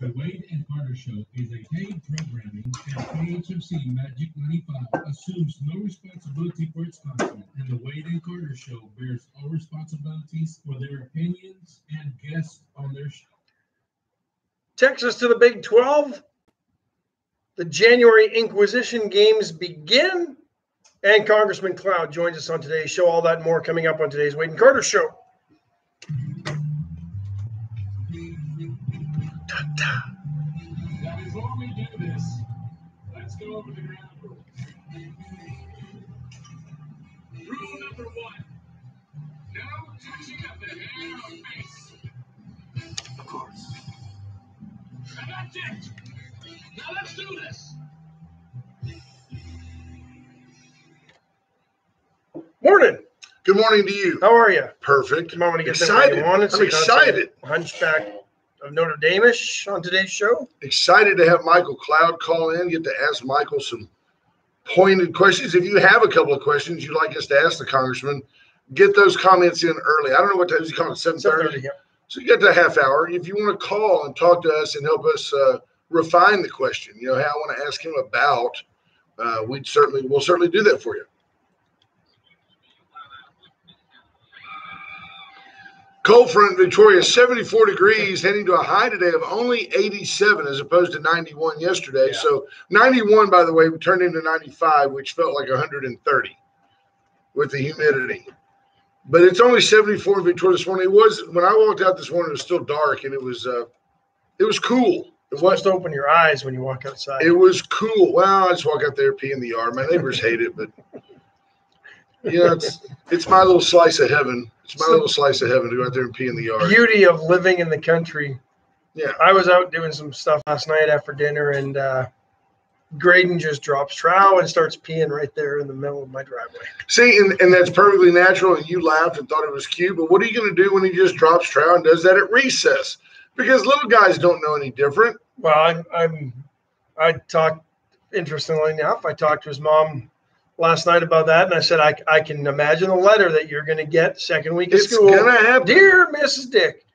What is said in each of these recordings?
The Wade and Carter Show is a paid programming, and KHFC Magic 95 assumes no responsibility for its content, and The Wade and Carter Show bears all responsibilities for their opinions and guests on their show. Texas to the Big 12. The January Inquisition games begin, and Congressman Cloud joins us on today's show. All that and more coming up on today's Wade and Carter Show. Now, before we do this, let's go over the ground rules. Rule number 1, no touching of the hair or face. Of course. And that's it. Now let's do this. Morning. Good morning to you. How are you? Perfect. Come on, when you get Excited. that I'm excited. Hunchback of Notre Dame-ish on today's show. Excited to have Michael Cloud call in, get to ask Michael some pointed questions. If you have a couple of questions you'd like us to ask the congressman, get those comments in early. I don't know what time. Is he calling at 7:30? Yeah. So you got the half hour. If you want to call and talk to us and help us refine the question, you know, how I want to ask him about, we'll certainly do that for you. Cold front, Victoria, 74 degrees, heading to a high today of only 87 as opposed to 91 yesterday. Yeah. So 91, by the way, turned into 95, which felt like 130 with the humidity. But it's only 74 in Victoria this morning. It was, when I walked out this morning, it was still dark, and it was cool. It was to open your eyes when you walk outside. It was cool. Well, I just walk out there, pee in the yard. My neighbors hate it, but yeah, it's my little slice of heaven. It's my little slice of heaven to go out there and pee in the yard. Beauty of living in the country. Yeah. I was out doing some stuff last night after dinner, and Graydon just drops trow and starts peeing right there in the middle of my driveway. See, and that's perfectly natural, and you laughed and thought it was cute, but what are you going to do when he just drops trow and does that at recess? Because little guys don't know any different. Well, I talked, interestingly enough, I talked to his mom last night about that, and I said, I can imagine the letter that you're going to get second week of school. It's going to happen. Dear Mrs. Dick,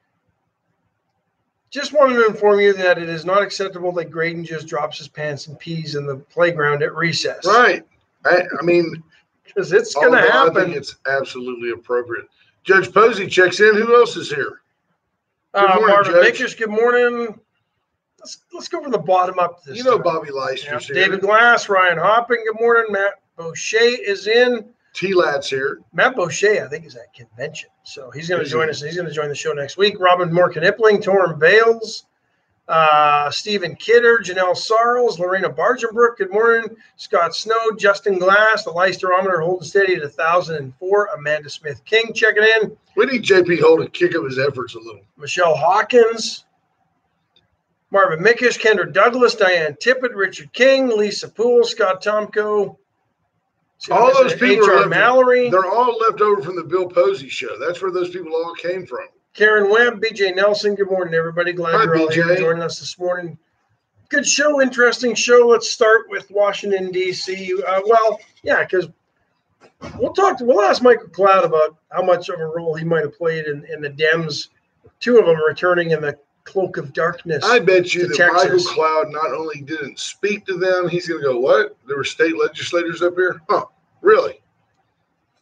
just wanted to inform you that it is not acceptable that Graydon just drops his pants and pees in the playground at recess. Right. I mean, because it's going to happen. I think it's absolutely appropriate. Judge Posey checks in. Who else is here? Good morning, Marvin Judge. Mikish, good morning. Let's go from the bottom up this time. Bobby Leister's here. David Glass, Ryan Hopping, good morning. Matt Boucher is in. T-Lad's here. Matt Boucher, I think, is at convention. So he's going to join us. He's going to join the show next week. Robin Morgan-Ipling, Torrin Bales, Stephen Kidder, Janelle Sarles, Lorena Bargenbrook, good morning. Scott Snow, Justin Glass, the Leisterometer holding steady at 1,004. Amanda Smith-King checking in. We need JP Hull to kick up his efforts a little. Michelle Hawkins, Marvin Mikish, Kendra Douglas, Diane Tippett, Richard King, Lisa Poole, Scott Tomko. All those people are Mallory. They're all left over from the Bill Posey show. That's where those people all came from. Karen Webb, BJ Nelson. Good morning, everybody. Glad you're all here joining us this morning. Good show, interesting show. Let's start with Washington, D.C. Because we'll ask Michael Cloud about how much of a role he might have played in the Dems, two of them returning in the cloak of darkness. I bet you that Texas. Michael Cloud not only didn't speak to them, he's going to go, what? There were state legislators up here? Huh, really?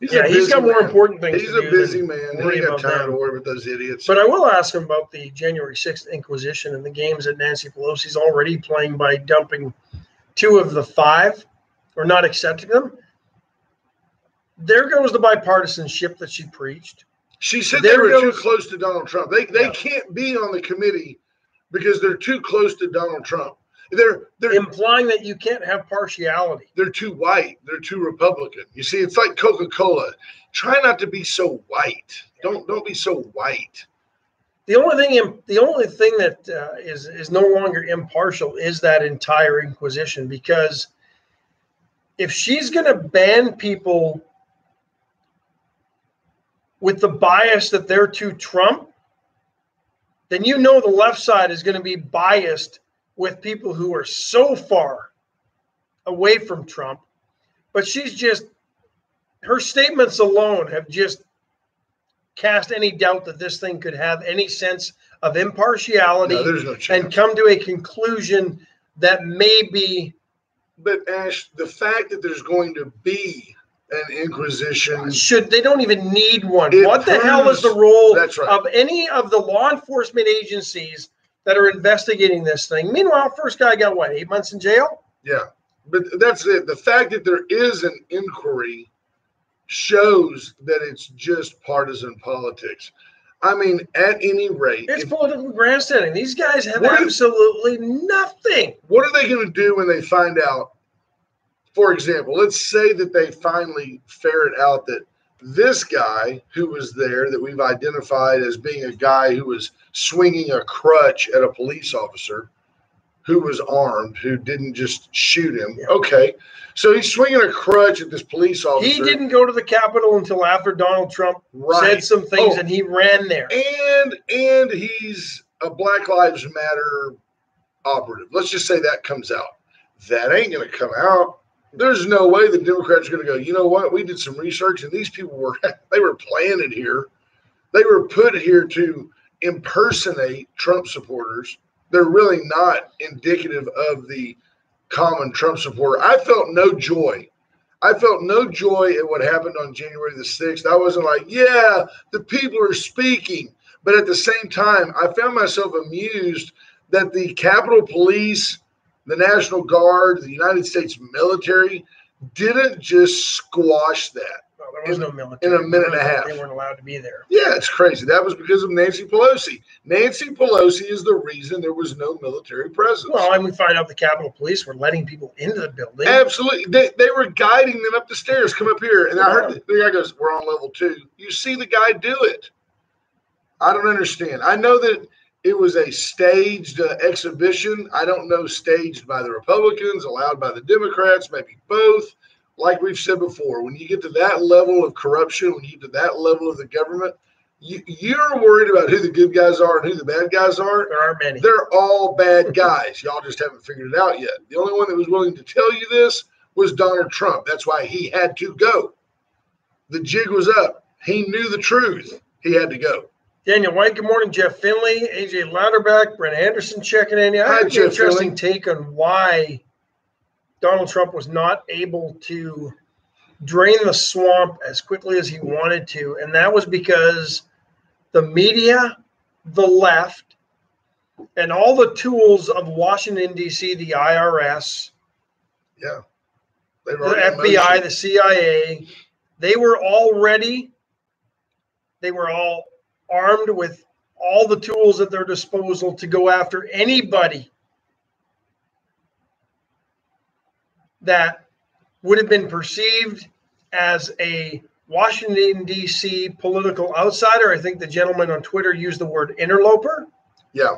He's got more important things to do. He's a busy man. He ain't got time to worry about those idiots. But I will ask him about the January 6th Inquisition and the games that Nancy Pelosi's already playing by dumping 2 of the 5 or not accepting them. There goes the bipartisanship that she preached. She said they were too close to Donald Trump. They can't be on the committee because they're too close to Donald Trump. They're implying that you can't have partiality. They're too white. They're too Republican. You see, it's like Coca-Cola. Try not to be so white. Don't be so white. The only thing that is no longer impartial is that entire Inquisition, because if she's going to ban people with the bias that they're to Trump, then the left side is going to be biased with people who are so far away from Trump. But her statements alone have just cast any doubt that this thing could have any sense of impartiality there's no chance. And come to a conclusion that maybe. But Ash, the fact that there's going to be an inquisition, they don't even need one. What the hell is the role of any of the law enforcement agencies that are investigating this thing? Meanwhile, first guy got what, 8 months in jail? Yeah, but that's it. The fact that there is an inquiry shows that it's just partisan politics. I mean, at any rate, it's political grandstanding. These guys have absolutely nothing. What are they going to do when they find out? For example, let's say that they finally ferret out that this guy who was there, that we've identified as being a guy who was swinging a crutch at a police officer who was armed, who didn't just shoot him. Yeah. Okay. So he's swinging a crutch at this police officer. He didn't go to the Capitol until after Donald Trump said some things, and he ran there. And he's a Black Lives Matter operative. Let's just say that comes out. That ain't going to come out. There's no way the Democrats are going to go, you know what? We did some research, and these people were planted here. They were put here to impersonate Trump supporters. They're really not indicative of the common Trump supporter. I felt no joy. I felt no joy at what happened on January the 6th. I wasn't like, yeah, the people are speaking. But at the same time, I found myself amused that the Capitol Police, the National Guard, the United States military didn't just squash that. Well, there was no military. In a minute and a half. They weren't allowed to be there. Yeah, it's crazy. That was because of Nancy Pelosi. Nancy Pelosi is the reason there was no military presence. Well, and we find out the Capitol Police were letting people into the building. Absolutely. They were guiding them up the stairs. Come up here. And I heard the guy goes, we're on level 2. You see the guy do it. I don't understand. I know that it was a staged exhibition. I don't know, staged by the Republicans, allowed by the Democrats, maybe both. Like we've said before, when you get to that level of corruption, when you get to that level of the government, you're worried about who the good guys are and who the bad guys are. There are many. They're all bad guys. Y'all just haven't figured it out yet. The only one that was willing to tell you this was Donald Trump. That's why he had to go. The jig was up. He knew the truth. He had to go. Daniel White, good morning. Jeff Finley, AJ Louderback, Brent Anderson checking in. I have an interesting take on why Donald Trump was not able to drain the swamp as quickly as he wanted to. And that was because the media, the left, and all the tools of Washington, D.C., the IRS, the FBI, the CIA, they were all ready. They were all armed with all the tools at their disposal to go after anybody that would have been perceived as a Washington, D.C. political outsider. I think the gentleman on Twitter used the word interloper. Yeah.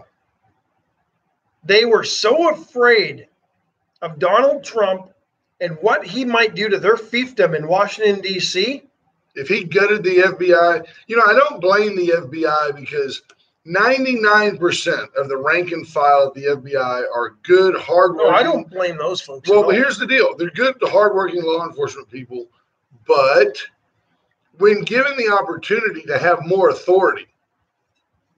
They were so afraid of Donald Trump and what he might do to their fiefdom in Washington, D.C. If he gutted the FBI, I don't blame the FBI because 99% of the rank and file at the FBI are good, hardworking. No, I don't blame those folks. Well, but here's the deal. They're good, hardworking law enforcement people, but when given the opportunity to have more authority,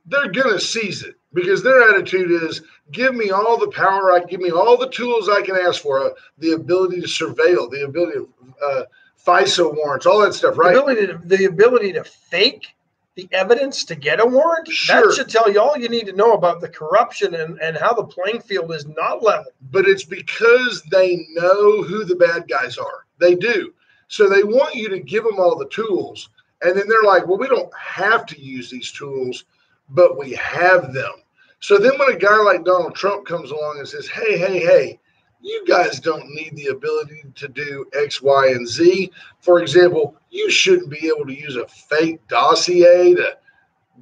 they're going to seize it because their attitude is, give me all the power, give me all the tools I can ask for, the ability to surveil, the ability of FISA warrants, all that stuff, right? The ability to fake the evidence to get a warrant. Sure. That should tell you all you need to know about the corruption and how the playing field is not level. But it's because they know who the bad guys are. They do. So they want you to give them all the tools. And then they're like, well, we don't have to use these tools, but we have them. So then when a guy like Donald Trump comes along and says, hey, you guys don't need the ability to do X, Y, and Z. For example, you shouldn't be able to use a fake dossier to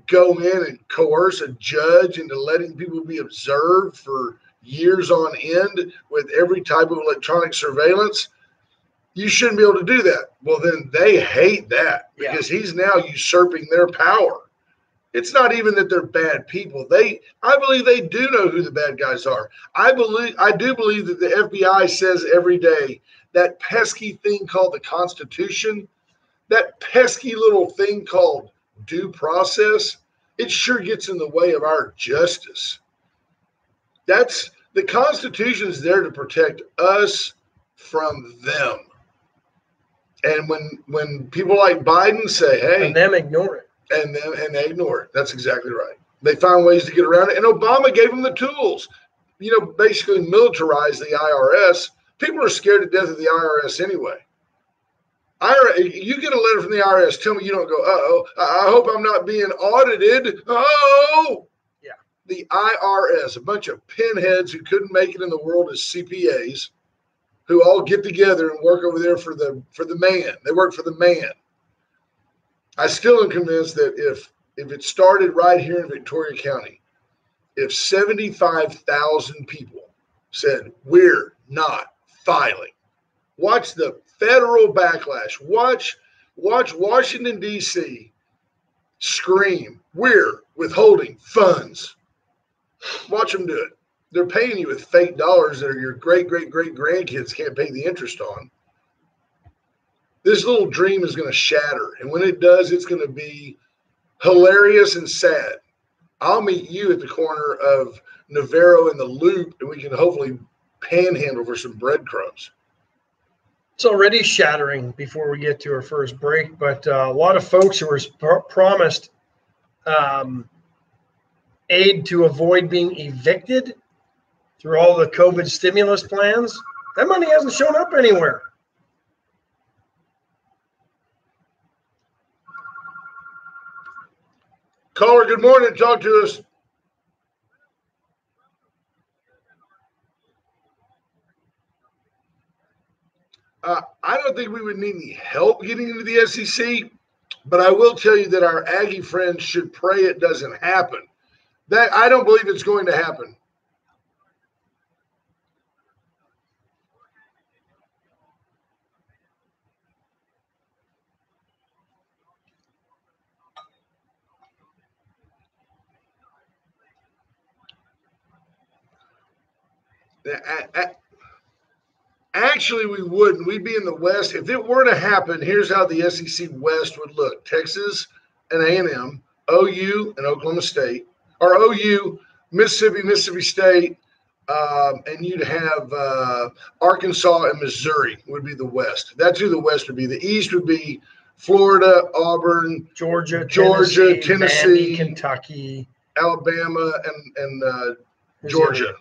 go in and coerce a judge into letting people be observed for years on end with every type of electronic surveillance. You shouldn't be able to do that. Well, then they hate that because he's now usurping their power. It's not even that they're bad people. I believe they do know who the bad guys are. I do believe that the FBI says every day that pesky thing called the Constitution, that pesky little thing called due process, it sure gets in the way of our justice. That's the Constitution is there to protect us from them. And when people like Biden say, hey, and them ignore it. And they ignore it. That's exactly right. They find ways to get around it. And Obama gave them the tools, basically militarize the IRS. People are scared to death of the IRS anyway. You get a letter from the IRS, tell me you don't go, uh-oh, I hope I'm not being audited. Oh, yeah. The IRS, a bunch of pinheads who couldn't make it in the world as CPAs, who all get together and work over there for the man. They work for the man. I still am convinced that if it started right here in Victoria County, if 75,000 people said, we're not filing, watch the federal backlash. Watch Washington, D.C. scream, we're withholding funds. Watch them do it. They're paying you with fake dollars that are your great-great-great-grandkids can't pay the interest on. This little dream is going to shatter. And when it does, it's going to be hilarious and sad. I'll meet you at the corner of Navarro and the Loop, and we can hopefully panhandle for some breadcrumbs. It's already shattering before we get to our first break, but a lot of folks who were promised aid to avoid being evicted through all the COVID stimulus plans, that money hasn't shown up anywhere. Caller, good morning. Talk to us. I don't think we would need any help getting into the SEC, but I will tell you that our Aggie friends should pray it doesn't happen. That I don't believe it's going to happen. Actually, we wouldn't. We'd be in the West. If it were to happen, here's how the SEC West would look. Texas and A&M, OU and Oklahoma State, or OU, Mississippi State, and you'd have Arkansas and Missouri would be the West. That's who the West would be. The East would be Florida, Auburn, Georgia, Tennessee, Miami, Kentucky, Alabama, and Georgia.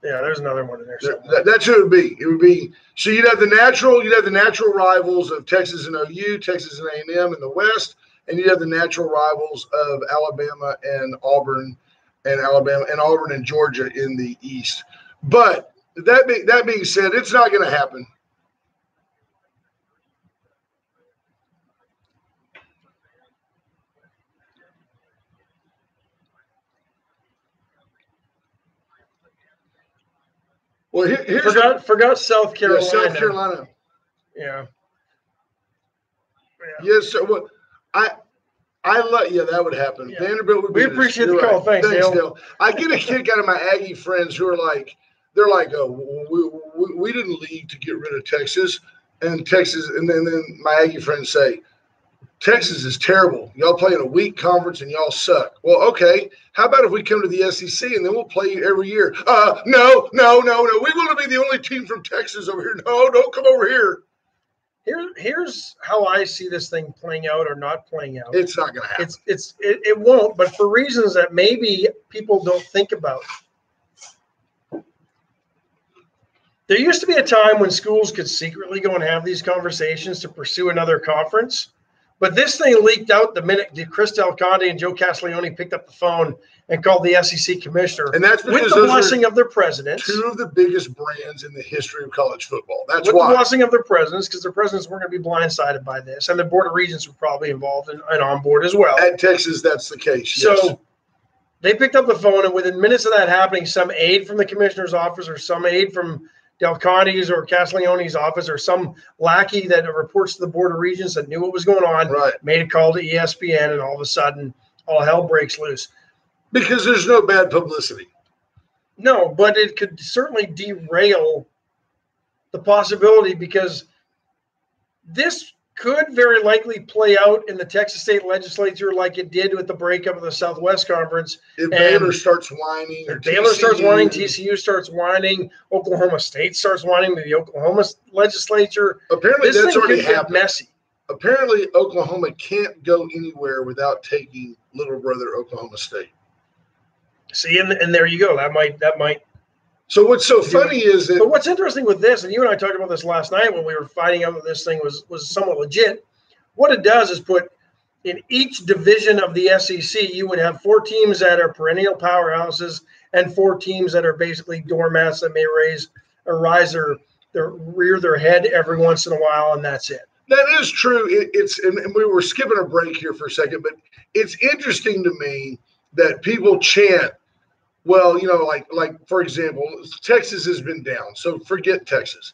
Yeah, there's another one in there. That's who it would be. It would be so you'd have the natural rivals of Texas and OU, Texas and A&M in the West, and you'd have the natural rivals of Alabama and Auburn and Georgia in the East. But that being said, it's not going to happen. Well, forgot South Carolina. Yeah, South Carolina. Yeah. Yes, sir. Well, I love. Yeah, that would happen. Yeah. Vanderbilt would be. We appreciate the call. Right. Thanks, Dale. I get a kick out of my Aggie friends who are like, they're like, oh, we didn't leave to get rid of Texas, and then my Aggie friends say, Texas is terrible. Y'all play in a weak conference and y'all suck. Well, okay. How about if we come to the SEC and then we'll play you every year? No. We want to be the only team from Texas over here. No, don't come over here. Here's how I see this thing playing out or not playing out. It's not going to happen. It won't, but for reasons that maybe people don't think about. There used to be a time when schools could secretly go and have these conversations to pursue another conference. But this thing leaked out the minute Chris Del Conte and Joe Castiglione picked up the phone and called the SEC commissioner, and that's with the blessing of their presidents. Two of the biggest brands in the history of college football. That's with why. The blessing of their presidents, because their presidents weren't going to be blindsided by this, and the Board of Regents were probably involved and on board as well. At Texas, that's the case. So yes. They picked up the phone, and within minutes of that happening, some aide from the commissioner's office or some aide from Del Conte's or Castiglione's office or some lackey that reports to the Board of Regents that knew what was going on, made a call to ESPN, and all of a sudden, all hell breaks loose. Because there's no bad publicity. No, but it could certainly derail the possibility, because this could very likely play out in the Texas State legislature like it did with the breakup of the Southwest Conference. If Baylor starts whining, or Baylor starts whining, TCU starts whining, Oklahoma State starts whining, the Oklahoma legislature. Apparently, this that's thing already could get happened. messy. Apparently, Oklahoma can't go anywhere without taking little brother Oklahoma State. See, and there you go. That might. So what's so funny is that. But what's interesting with this, and you and I talked about this last night when we were finding out that this thing was somewhat legit. What it does is put in each division of the SEC, you would have 4 teams that are perennial powerhouses and 4 teams that are basically doormats that may rear their head every once in a while, and that's it. That is true. And we were skipping a break here for a second, but it's interesting to me that people chant, well, like for example, Texas has been down, so forget Texas.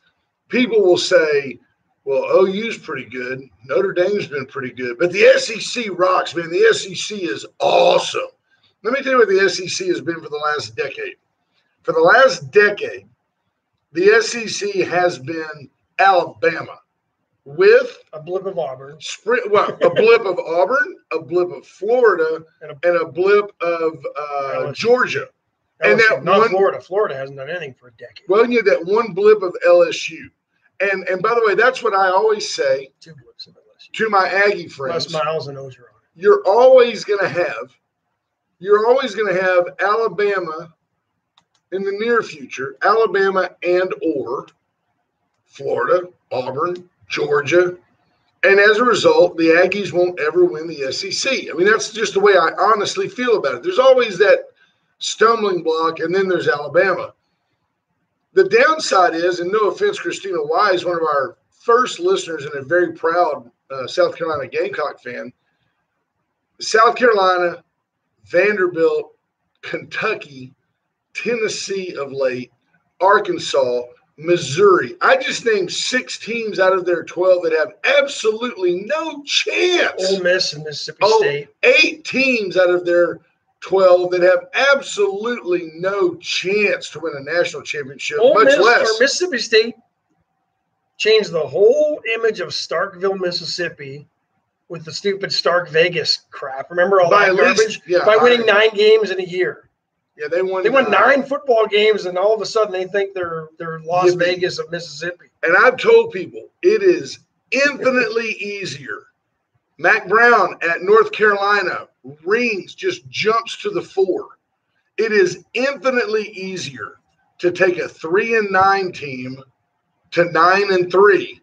People will say, well, OU's pretty good. Notre Dame's been pretty good. But the SEC rocks, man. The SEC is awesome. Let me tell you what the SEC has been for the last decade. For the last decade, the SEC has been Alabama with a blip of Auburn. A blip of Auburn, a blip of Florida, and a blip of Georgia. And that not Florida. Florida hasn't done anything for a decade. Well, you had that one blip of LSU. And by the way, that's what I always say 2 blips of LSU. To my Aggie friends. Les Miles and Ogeron. You're always going to have Alabama in the near future, Alabama and or Florida, Auburn, Georgia. And as a result, the Aggies won't ever win the SEC. I mean, that's just the way I honestly feel about it. There's always that stumbling block, and then there's Alabama. The downside is, and no offense, Christina Wise, one of our first listeners and a very proud South Carolina Gamecock fan, South Carolina, Vanderbilt, Kentucky, Tennessee of late, Arkansas, Missouri. I just named 6 teams out of their 12 that have absolutely no chance. Ole Miss and Mississippi State. 8 teams out of their 12 that have absolutely no chance to win a national championship, much less. Mississippi State changed the whole image of Starkville, Mississippi with the stupid Stark Vegas crap. Remember all that garbage? By winning 9 games in a year. Yeah, they won 9 football games, and all of a sudden they think they're Las Vegas of Mississippi. And I've told people it is infinitely easier. Mac Brown at North Carolina rings, just jumps to the 4. It is infinitely easier to take a 3-9 team to 9-3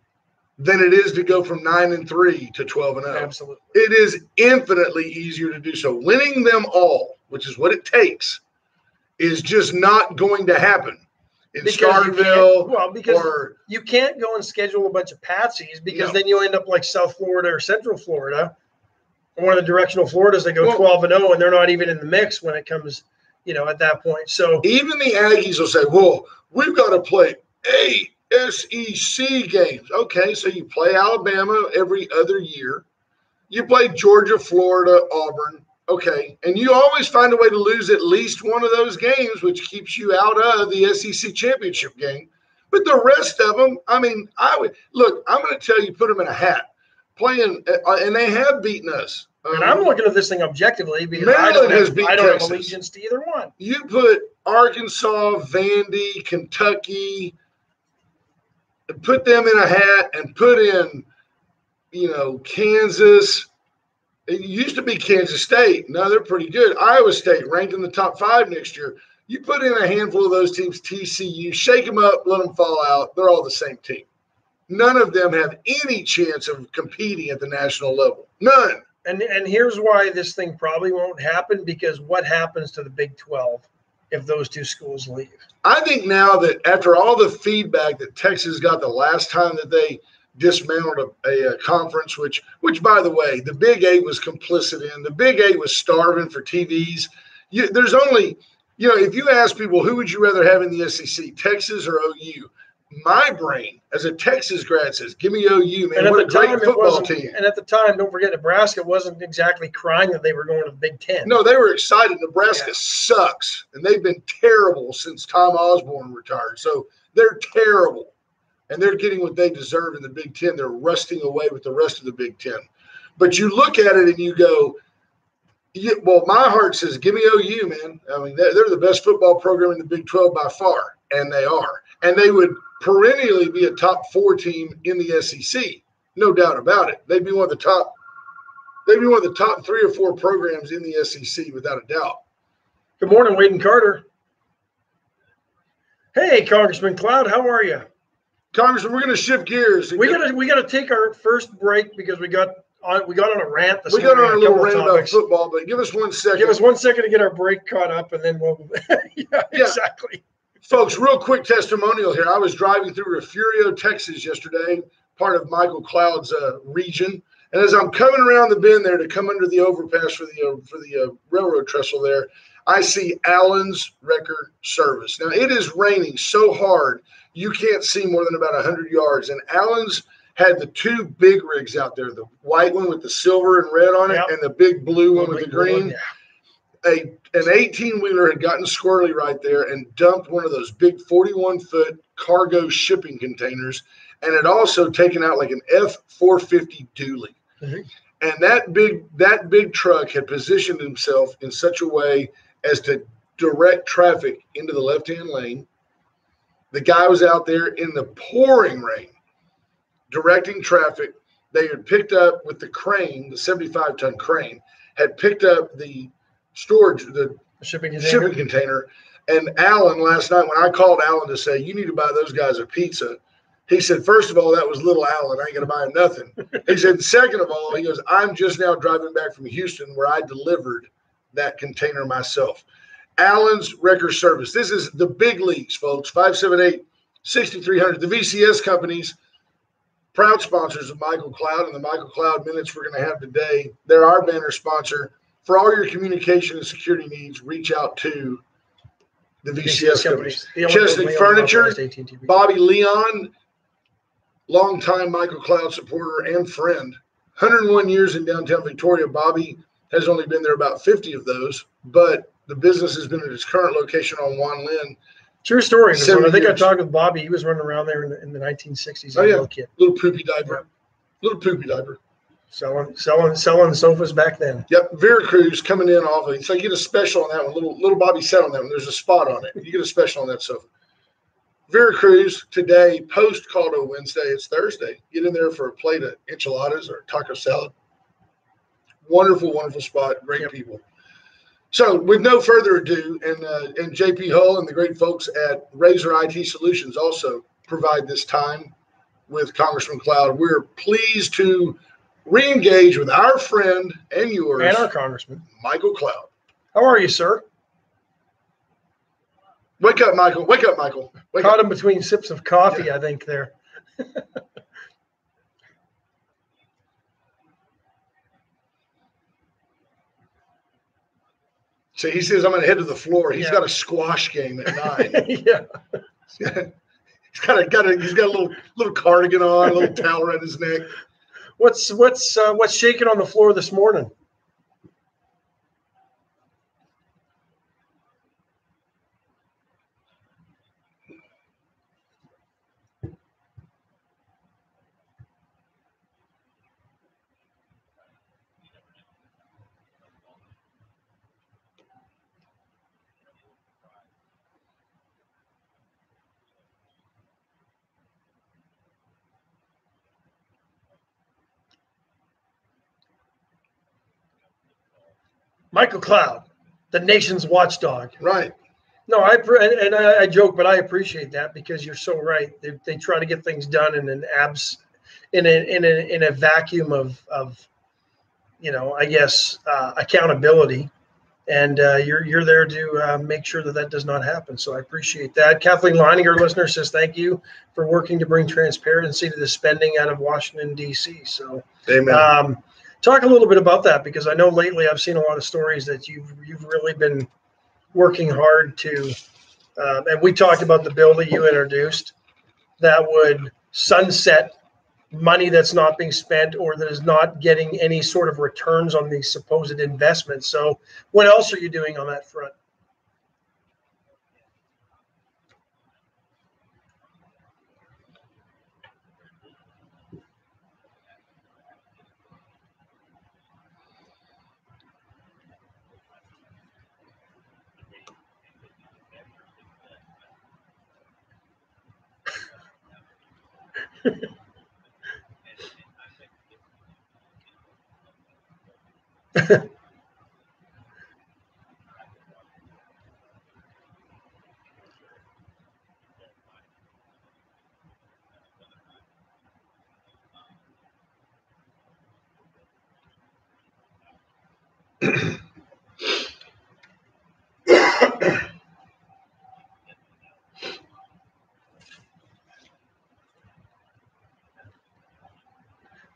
than it is to go from 9-3 to 12-0. Absolutely. It is infinitely easier to do so. Winning them all, which is what it takes, is just not going to happen in Starkville. Because you can't go and schedule a bunch of patsies because then you end up like South Florida or Central Florida, or one of the directional Floridas that go 12-0, and they're not even in the mix when it comes, at that point. So even the Aggies will say, well, we've got to play 8 SEC games. Okay, so you play Alabama every other year. You play Georgia, Florida, Auburn. Okay, and you always find a way to lose at least one of those games, which keeps you out of the SEC championship game. But the rest of them, I mean, I'm going to tell you, put them in a hat. Playing, and they have beaten us. And I'm looking at this thing objectively because I don't have allegiance to either one. You put Arkansas, Vandy, Kentucky, put them in a hat and put in, Kansas. It used to be Kansas State. Now they're pretty good. Iowa State ranked in the top 5 next year. You put in a handful of those teams, TCU, shake them up, let them fall out. They're all the same team. None of them have any chance of competing at the national level. None. And here's why this thing probably won't happen, because what happens to the Big 12 if those 2 schools leave? I think now that after all the feedback that Texas got the last time that they dismantled a conference, which by the way, the Big 8 was complicit in. The Big 8 was starving for TVs. There's only, if you ask people, who would you rather have in the SEC, Texas or OU? My brain, as a Texas grad, says, give me OU, man. What a great football team. And at the time, don't forget, Nebraska wasn't exactly crying that they were going to the Big 10. No, they were excited. Nebraska sucks, and they've been terrible since Tom Osborne retired. So they're terrible. and they're getting what they deserve in the Big Ten. They're rusting away with the rest of the Big Ten. But you look at it and you go, well, my heart says, give me OU, man. I mean, they're the best football program in the Big 12 by far, and they are. And they would perennially be a top 4 team in the SEC, no doubt about it. They'd be one of the top 3 or 4 programs in the SEC without a doubt. Good morning, Wade and Carter. Hey, Congressman Cloud, how are you? Congressman, we're going to shift gears. We got to take our first break because we got on a rant. We got on a little rant about football, but give us 1 second. Give us 1 second to get our break caught up, and then we'll. Yeah, exactly. Folks, real quick testimonial here. I was driving through Refugio, Texas yesterday, part of Michael Cloud's region. And as I'm coming around the bend there to come under the overpass for the railroad trestle there, I see Allen's Wrecker Service. Now, it is raining so hard, you can't see more than about 100 yards. And Allen's had the 2 big rigs out there, the white one with the silver and red on it, and the big blue one with the green. An 18-wheeler had gotten squirrely right there and dumped one of those big 41-foot cargo shipping containers, and had also taken out like an F-450 dually. Mm-hmm. And that big truck had positioned himself in such a way as to direct traffic into the left-hand lane. The guy was out there in the pouring rain, directing traffic. They had picked up with the crane, the 75-ton crane, had picked up the storage, the shipping container. And Allen, last night, when I called Allen to say, you need to buy those guys a pizza, he said, first of all, that was little Allen. I ain't going to buy him nothing. He said, second of all, he goes, I'm just now driving back from Houston where I delivered that container myself. Allen's Wrecker Service. This is the big leagues, folks. 578-6300. The VCS companies, proud sponsors of Michael Cloud and the Michael Cloud Minutes we're going to have today. They're our banner sponsor. For all your communication and security needs, reach out to the VCS companies. Chesnick Furniture, Bobby Leon, longtime Michael Cloud supporter and friend. 101 years in downtown Victoria. Bobby has only been there about 50 of those, but the business has been at its current location on Juan Lynn. True story. I think I talked with Bobby. He was running around there in the 1960s. Oh, yeah. Little poopy diaper. Little poopy diaper. Selling sofas back then. Yep, Veracruz coming in off of it. So you get a special on that one. Little Bobby sat on that one. There's a spot on it. You get a special on that sofa. Veracruz today, post Caldo Wednesday. It's Thursday. Get in there for a plate of enchiladas or taco salad. Wonderful, wonderful spot. Great people. So with no further ado, and JP Hull and the great folks at Razor IT Solutions also provide this time with Congressman Cloud. We're pleased to re-engage with our friend and yours. And our congressman. Michael Cloud. How are you, sir? Wake up, Michael. Wake up, Michael. Caught him between sips of coffee, I think, there. So he says, I'm going to head to the floor. He's got a squash game at 9. Yeah. He's got a little cardigan on, a little towel around his neck. What's shaking on the floor this morning? Michael Cloud, the nation's watchdog. Right. No, I joke, but I appreciate that because you're so right. They try to get things done in a vacuum of I guess accountability, and you're there to make sure that does not happen. So I appreciate that. Kathleen Lining, our listener, says thank you for working to bring transparency to the spending out of Washington D.C. So, amen. Talk a little bit about that because I know lately I've seen a lot of stories that you've really been working hard to, and we talked about the bill that you introduced that would sunset money that's not being spent or that is not getting any sort of returns on these supposed investments. So what else are you doing on that front?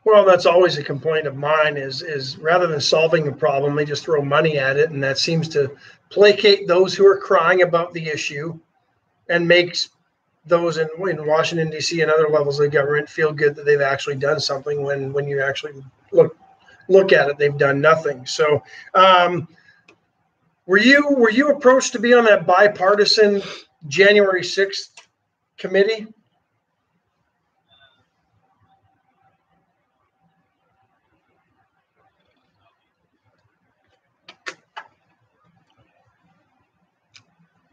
Well, that's always a complaint of mine is rather than solving a problem, they just throw money at it. And that seems to placate those who are crying about the issue and makes those in Washington, D.C. and other levels of government feel good that they've actually done something when you actually look at it, they've done nothing. So were you approached to be on that bipartisan January 6th committee?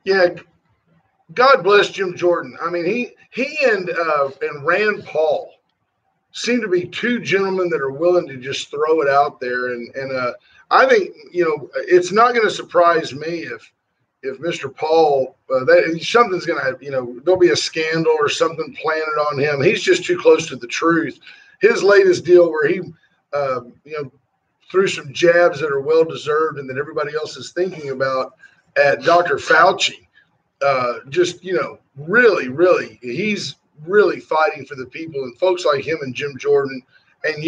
Yeah, God bless Jim Jordan. I mean, he and Rand Paul seem to be two gentlemen that are willing to just throw it out there. And I think, it's not going to surprise me if Mr. Paul, something's going to, there'll be a scandal or something planted on him. He's just too close to the truth. His latest deal where he, threw some jabs that are well-deserved and that everybody else is thinking about at Dr. Fauci, really, really, he's really fighting for the people, and folks like him and Jim Jordan and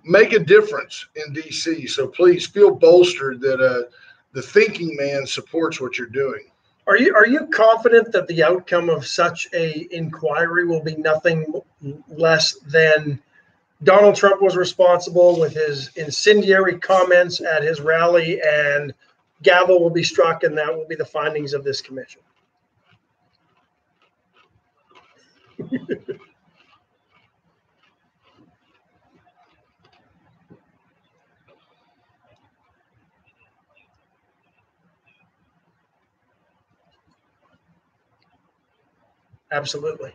make a difference in DC. So please feel bolstered that the thinking man supports what you're doing. Are you confident that the outcome of such a inquiry will be nothing less than Donald Trump was responsible with his incendiary comments at his rally, and gavel will be struck, and that will be the findings of this commission? Absolutely.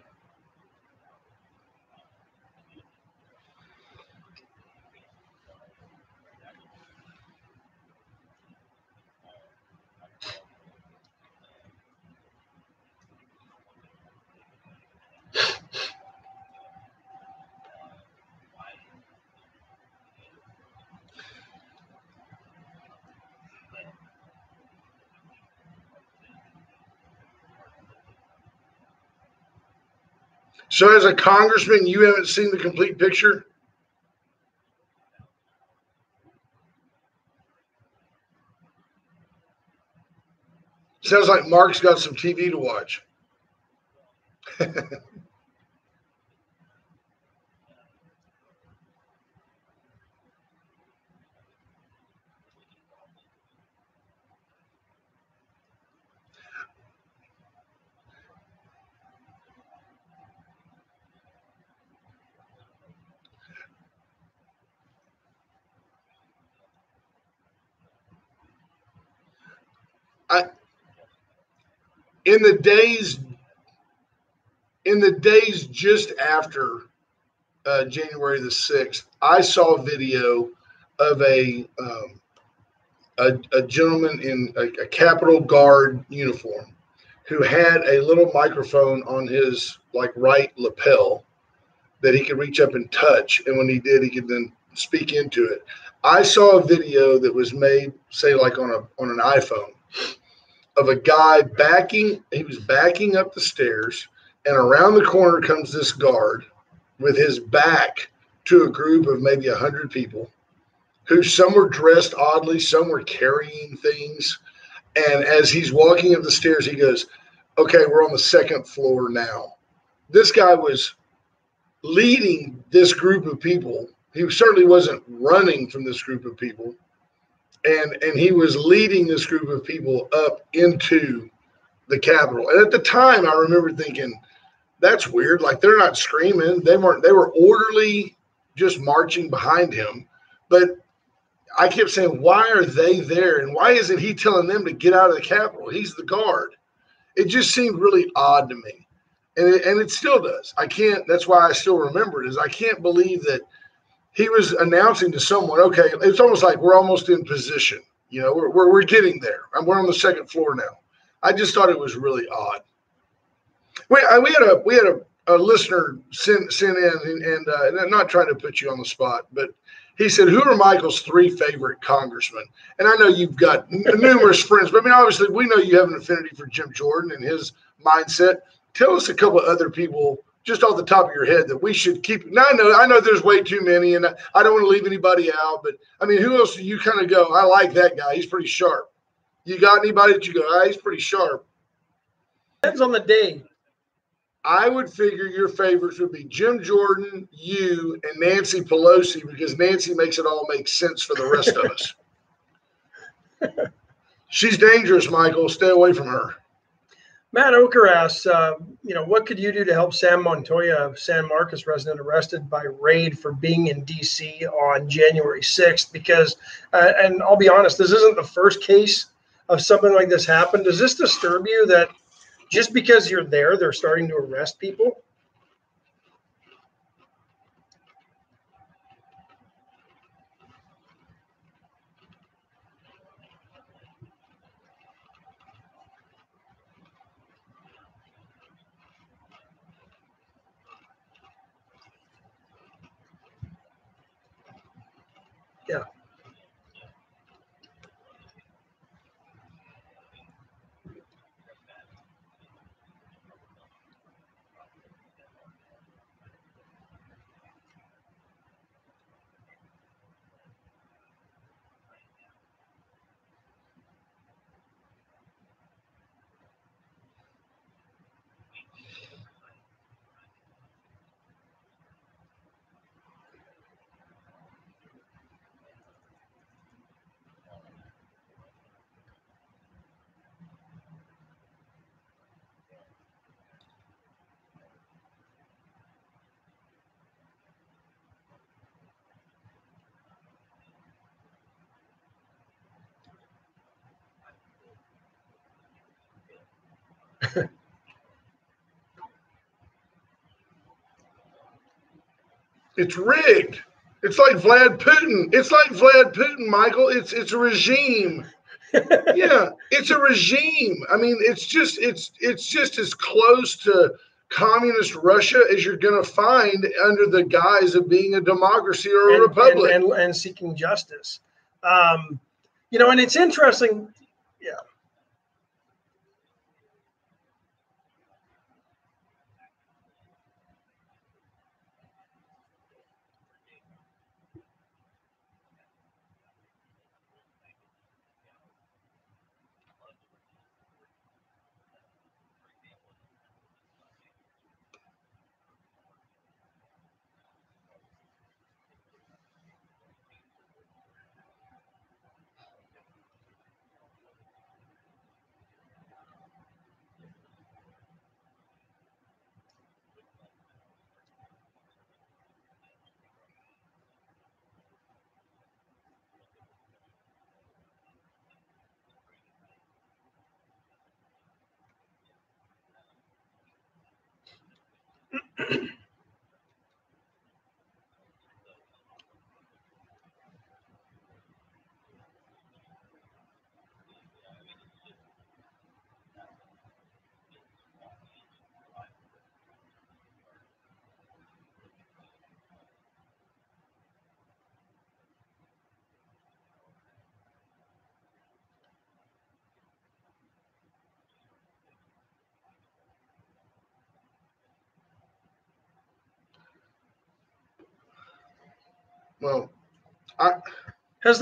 So as a congressman, you haven't seen the complete picture? Sounds like Mark's got some TV to watch. In the days just after January the 6th, I saw a video of a gentleman in a Capitol Guard uniform who had a little microphone on his right lapel that he could reach up and touch. And when he did, he could then speak into it. I saw a video that was made, say on an iPhone, of a guy he was backing up the stairs, and around the corner comes this guard with his back to a group of maybe 100 people, who some were dressed oddly, some were carrying things. And as he's walking up the stairs, he goes, "Okay, we're on the second floor now." This guy was leading this group of people. He certainly wasn't running from this group of people. And he was leading this group of people up into the Capitol. And at the time, I remember thinking, that's weird. They're not screaming. They were orderly, just marching behind him. But I kept saying, why are they there? And why isn't he telling them to get out of the Capitol? He's the guard. It just seemed really odd to me. and it still does. I can't. That's why I still remember it. Is I can't believe that he was announcing to someone. Okay, it's almost like we're almost in position. You know, we're getting there. We're on the second floor now. I just thought it was really odd. We had a listener send in, and I'm not trying to put you on the spot, but he said, "Who are Michael's 3 favorite congressmen?" And I know you've got numerous friends, but I mean, obviously, we know you have an affinity for Jim Jordan and his mindset. Tell us a couple of other people, just off the top of your head, that we should keep. Now, I know there's way too many, and I don't want to leave anybody out, but I mean, who else do you kind of go, I like that guy. He's pretty sharp. You got anybody that you go, he's pretty sharp? Depends on the day. I would figure your favorites would be Jim Jordan, you, and Nancy Pelosi, because Nancy makes it all make sense for the rest of us. She's dangerous, Michael. Stay away from her. Matt Oker asks, what could you do to help Sam Montoya, San Marcos resident, arrested by raid for being in D.C. on January 6th? Because, and I'll be honest, this isn't the first case of something like this happen. Does this disturb you that just because you're there, they're starting to arrest people? Yeah. It's rigged. It's like Vlad Putin. It's like Vlad Putin, Michael. It's a regime. Yeah, it's a regime. I mean, it's just as close to communist Russia as you're going to find under the guise of being a democracy or a republic and seeking justice. And it's interesting. Yeah. Well, has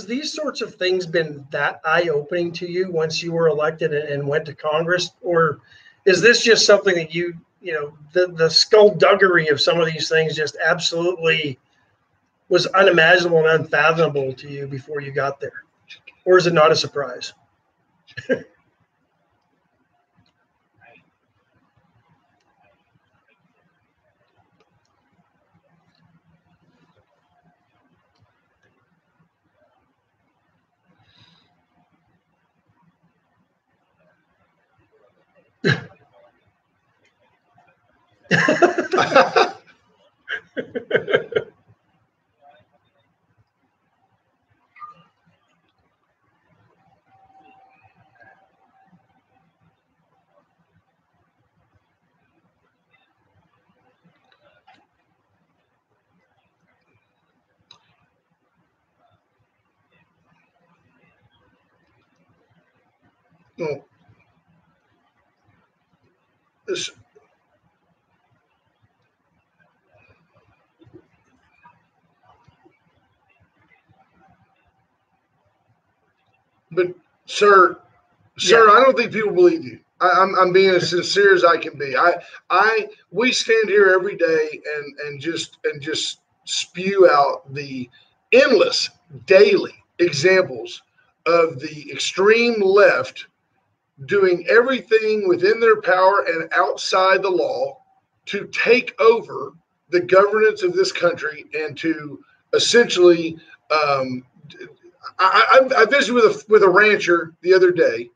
these sorts of things been that eye-opening to you once you were elected and went to Congress, or is this just something that the skullduggery of some of these things just absolutely was unimaginable and unfathomable to you before you got there, or is it not a surprise? No. This. But, sir, yeah. I don't think people believe you. I'm being as sincere as I can be. We stand here every day and just spew out the endless daily examples of the extreme left doing everything within their power and outside the law to take over the governance of this country and to essentially I visited with a rancher the other day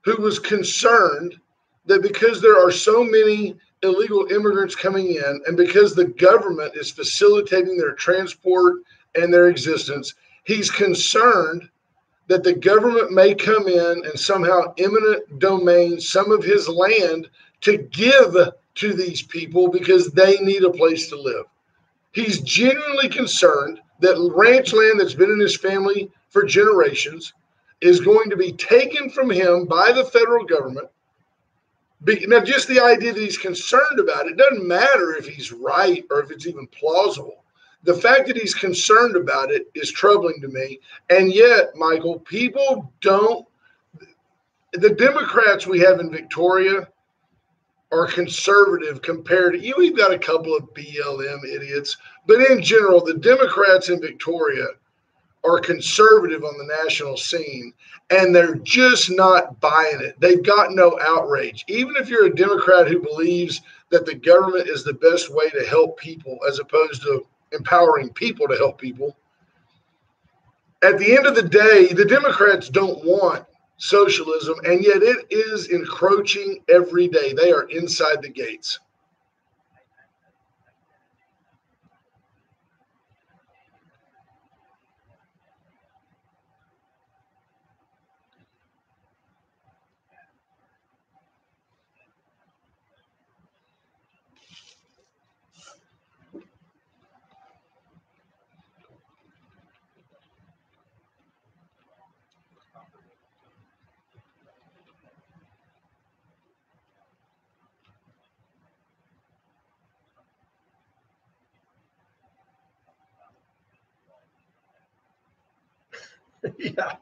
who was concerned that because there are so many illegal immigrants coming in and because the government is facilitating their transport and their existence, he's concerned that the government may come in and somehow eminent domain some of his land to give to these people because they need a place to live. He's genuinely concerned that ranch land that's been in his family for generations is going to be taken from him by the federal government. Now, just the idea that he's concerned about it doesn't matter if he's right or if it's even plausible. The fact that he's concerned about it is troubling to me. And yet, Michael, people don't – the Democrats we have in Victoria are conservative compared to – we've got a couple of BLM idiots. But in general, the Democrats in Victoria – are conservative on the national scene, and they're just not buying it. They've got no outrage. Even if you're a Democrat who believes that the government is the best way to help people as opposed to empowering people to help people, at the end of the day, the Democrats don't want socialism, and yet it is encroaching every day. They are inside the gates. Yeah.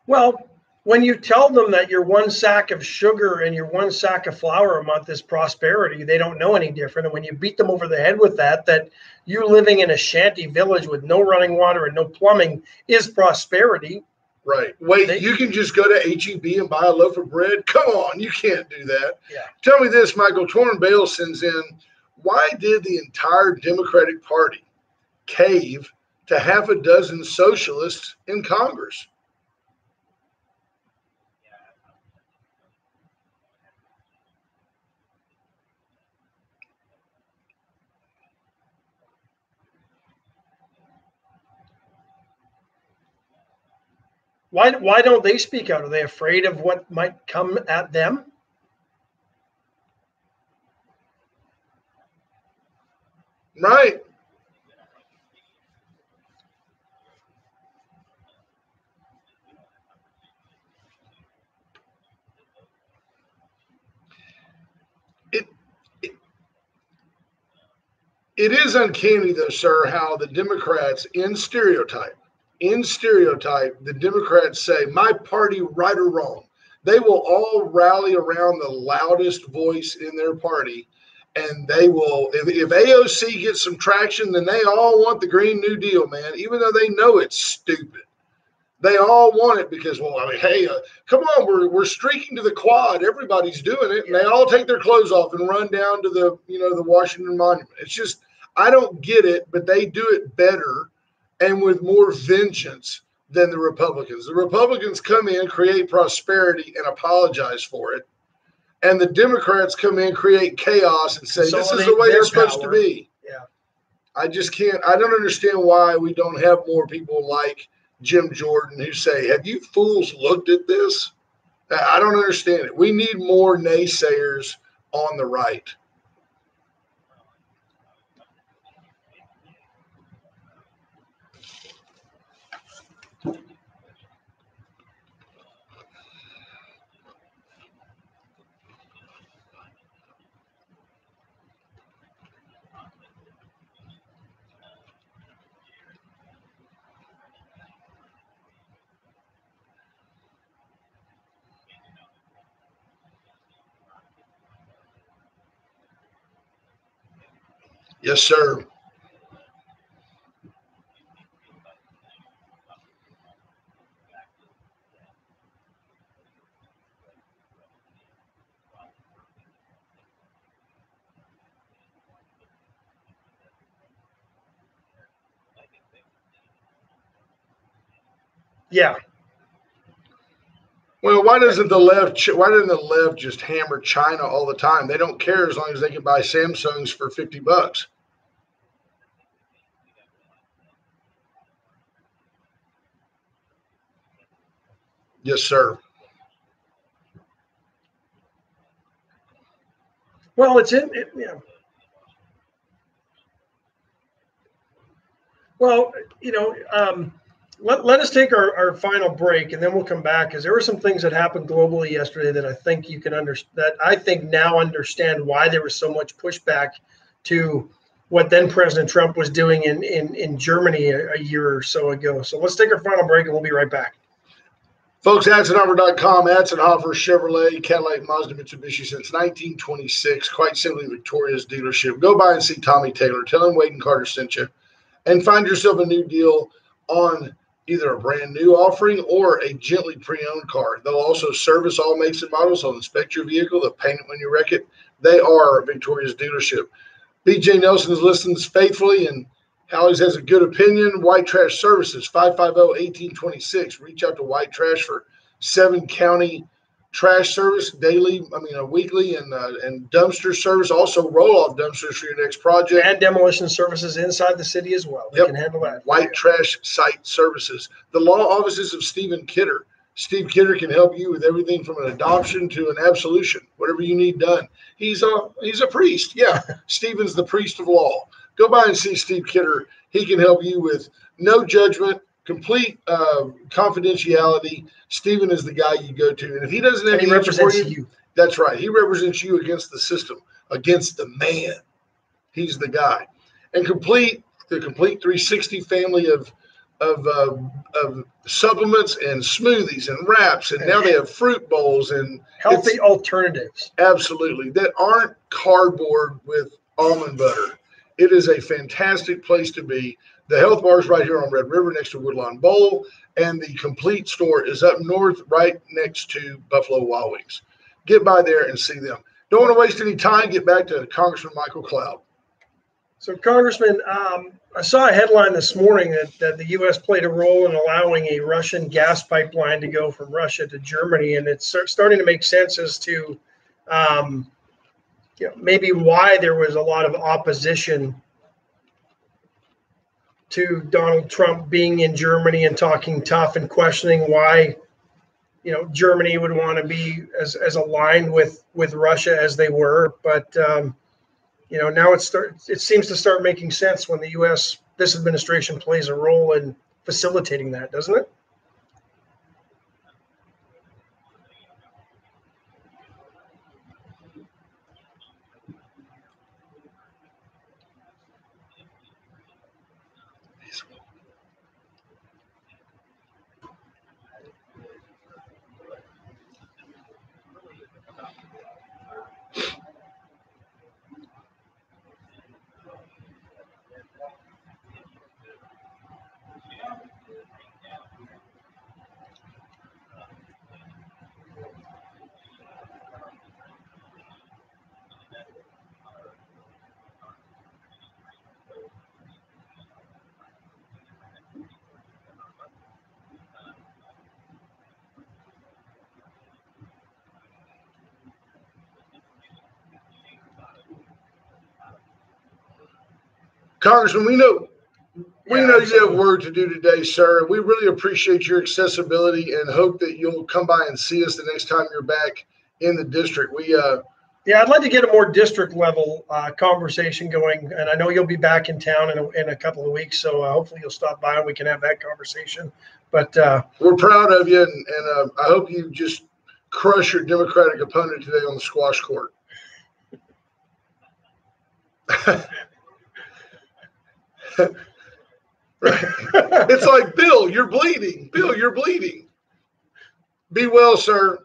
Well, when you tell them that your one sack of sugar and your one sack of flour a month is prosperity, they don't know any different. And when you beat them over the head with that you living in a shanty village with no running water and no plumbing is prosperity. Right. Wait, you can just go to H-E-B and buy a loaf of bread? Come on, you can't do that. Yeah. Tell me this, Michael. Torrin Bale sends in, why did the entire Democratic Party cave to half a dozen socialists in Congress? Why don't they speak out? Are they afraid of what might come at them? Right. It is uncanny, though, sir, how the Democrats in stereotype, the Democrats say, my party, right or wrong. They will all rally around the loudest voice in their party. And they will, if AOC gets some traction, then they all want the Green New Deal, man, even though they know it's stupid. They all want it because, well, I mean, hey, come on, we're streaking to the quad. Everybody's doing it. And they all take their clothes off and run down to the Washington Monument. It's just, I don't get it, but they do it better and with more vengeance than the Republicans. The Republicans come in, create prosperity, and apologize for it. And the Democrats come in, create chaos, and say, this is the way they're supposed to be. Yeah. I just can't. I don't understand why we don't have more people like Jim Jordan who say, have you fools looked at this? I don't understand it. We need more naysayers on the right. Yes, sir. Yeah. Well, why doesn't the left just hammer China all the time? They don't care as long as they can buy Samsungs for $50. Yes, sir. Well, it's in it, yeah. Well, let us take our final break, and then we'll come back because there were some things that happened globally yesterday that I think you can that I think now understand why there was so much pushback to what then President Trump was doing in Germany a year or so ago. So let's take our final break, and we'll be right back. Folks, Atzenhofer.com, Atzenhofer Chevrolet, Cadillac, Mazda, Mitsubishi since 1926. Quite simply, Victoria's dealership. Go by and see Tommy Taylor. Tell him Wade and Carter sent you. And find yourself a new deal on either a brand new offering or a gently pre-owned car. They'll also service all makes and models. They'll inspect your vehicle. They'll paint it when you wreck it. They are Victoria's dealership. BJ Nelson listens faithfully and always has a good opinion. White Trash Services, 550-1826. Reach out to White Trash for 7-county trash service weekly, and dumpster service. Also roll-off dumpsters for your next project. And demolition services inside the city as well. They can handle that. White Trash Site Services. The law offices of Stephen Kidder. Steve Kidder can help you with everything from an adoption to an absolution, whatever you need done. He's a priest. Yeah, Stephen's the priest of law. Go by and see Steve Kidder. He can help you with no judgment, complete confidentiality. Stephen is the guy you go to. And if he doesn't have any answer for you, that's right. He represents you against the system, against the man. He's the guy. And the complete 360 family of supplements and smoothies and wraps. And now they have fruit bowls and healthy alternatives. Absolutely. That aren't cardboard with almond butter. It is a fantastic place to be. The health bar is right here on Red River next to Woodlawn Bowl, and the complete store is up north right next to Buffalo Wild Wings. Get by there and see them. Don't want to waste any time. Get back to Congressman Michael Cloud. So, Congressman, I saw a headline this morning that the U.S. played a role in allowing a Russian gas pipeline to go from Russia to Germany, and it's starting to make sense as to maybe why there was a lot of opposition to Donald Trump being in Germany and talking tough and questioning why, Germany would want to be as aligned with Russia as they were. But, now it seems to start making sense when the U.S., this administration plays a role in facilitating that, doesn't it? Congressman, we know you absolutely have work to do today, sir. We really appreciate your accessibility and hope that you'll come by and see us the next time you're back in the district. I'd like to get a more district level conversation going, and I know you'll be back in town in a couple of weeks, so hopefully you'll stop by and we can have that conversation. But we're proud of you, and I hope you just crush your Democratic opponent today on the squash court. It's like, Bill, you're bleeding. Bill, you're bleeding. Be well, sir.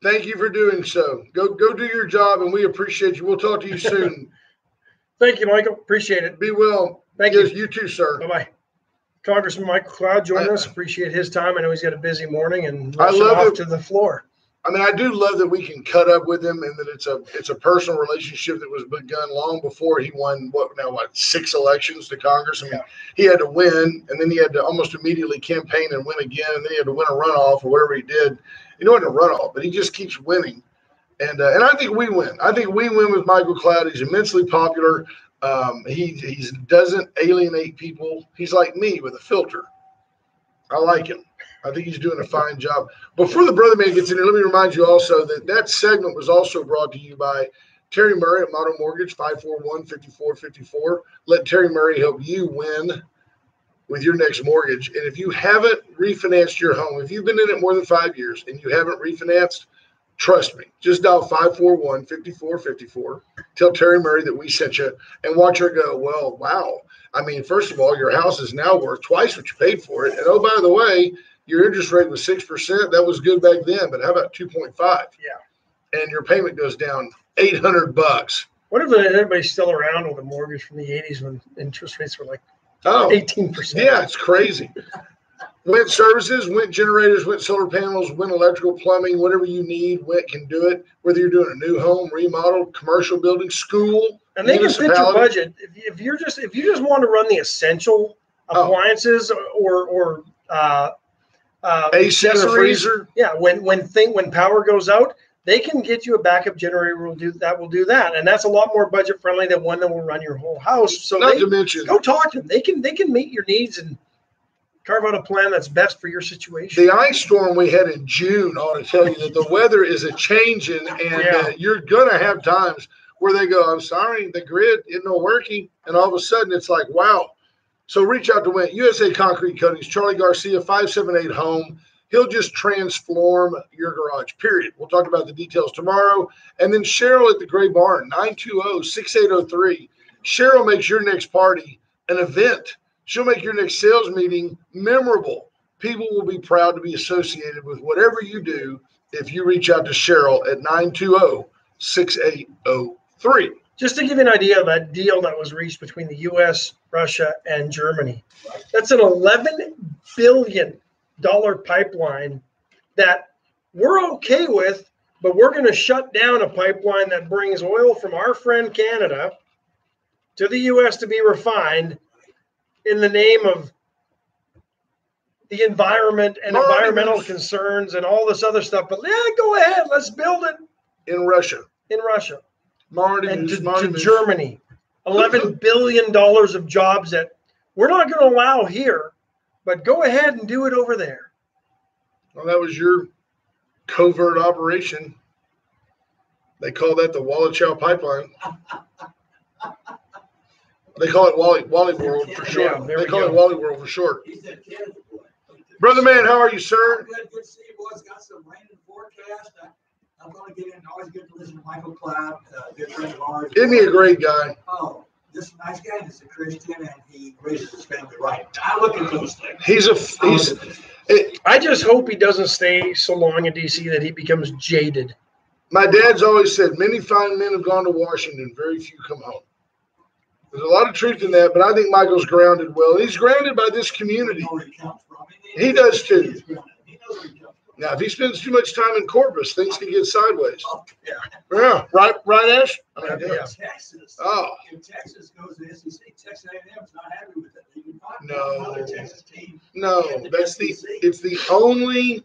Thank you for doing so. Go do your job, and we appreciate you. We'll talk to you soon. Thank you, Michael. Appreciate it. Be well. Thank you. You too, sir. Bye-bye. Congressman Michael Cloud joined us. Appreciate his time. I know he's got a busy morning and I love off to the floor. I mean, I do love that we can cut up with him, and that it's a personal relationship that was begun long before he won 6 elections to Congress. I mean, he had to win, and then he had to almost immediately campaign and win again, and then he had to win a runoff or whatever he did. He didn't win a runoff, but he just keeps winning, and I think we win. I think we win with Michael Cloud. He's immensely popular. He doesn't alienate people. He's like me with a filter. I like him. I think he's doing a fine job. Before the brother man gets in here, let me remind you also that segment was also brought to you by Terry Murray at Modern Mortgage, 541-5454. Let Terry Murray help you win with your next mortgage. And if you haven't refinanced your home, if you've been in it more than 5 years and you haven't refinanced, trust me, just dial 541-5454. Tell Terry Murray that we sent you and watch her go, well, wow. I mean, first of all, your house is now worth twice what you paid for it. And oh, by the way, your interest rate was 6%. That was good back then, but how about 2.5? Yeah. And your payment goes down $800. What if anybody's still around with a mortgage from the 80s when interest rates were like 18%? Yeah, it's crazy. Went services, Went generators, Went solar panels, Went electrical, plumbing, whatever you need, Went can do it. Whether you're doing a new home, remodel, commercial building, school, and they can fit your budget. If you just want to run the essential appliances or AC or freezer. Yeah, when power goes out, they can get you a backup generator will do that, and that's a lot more budget friendly than one that will run your whole house. So not to mention, go talk to them. They can meet your needs and carve out a plan that's best for your situation. The ice storm we had in June ought to tell you that the weather is a changing, and you're gonna have times where they go, I'm sorry, the grid isn't working, and all of a sudden it's like, wow. So reach out to Went USA Concrete Coatings, Charlie Garcia, 578 Home. He'll just transform your garage, period. We'll talk about the details tomorrow. And then Cheryl at the Gray Barn, 920-6803. Cheryl makes your next party an event. She'll make your next sales meeting memorable. People will be proud to be associated with whatever you do if you reach out to Cheryl at 920-6803. Just to give you an idea of that deal that was reached between the U.S., Russia, and Germany, that's an $11 billion pipeline that we're okay with, but we're going to shut down a pipeline that brings oil from our friend Canada to the U.S. to be refined in the name of the environment and environmental concerns and all this other stuff. But go ahead, let's build it in Russia. To Germany. $11 billion of jobs that we're not going to allow here, but go ahead and do it over there. Well, that was your covert operation. They call that the Wallachau Pipeline. They call it Wally World for short. They call it Wally World for short. Brother man, how are you, sir? Good to see you, boys. Got some rain in the forecast. I'm going to get in. Always good to listen to Michael Cloud, good friend of ours. Isn't he a great guy? Oh, this is a nice guy. He's a Christian, and he raises his family right. I look at those things. I just hope he doesn't stay so long in D.C. that he becomes jaded. My dad's always said, many fine men have gone to Washington, very few come home. There's a lot of truth in that, but I think Michael's grounded well. He's grounded by this community. He does too. Now, if he spends too much time in Corpus, things can get sideways. Yeah. Right, Ash? Texas. Oh. If Texas goes to the SEC, Texas A&M is not happy with it. They can find No. another Texas team. No, it's the only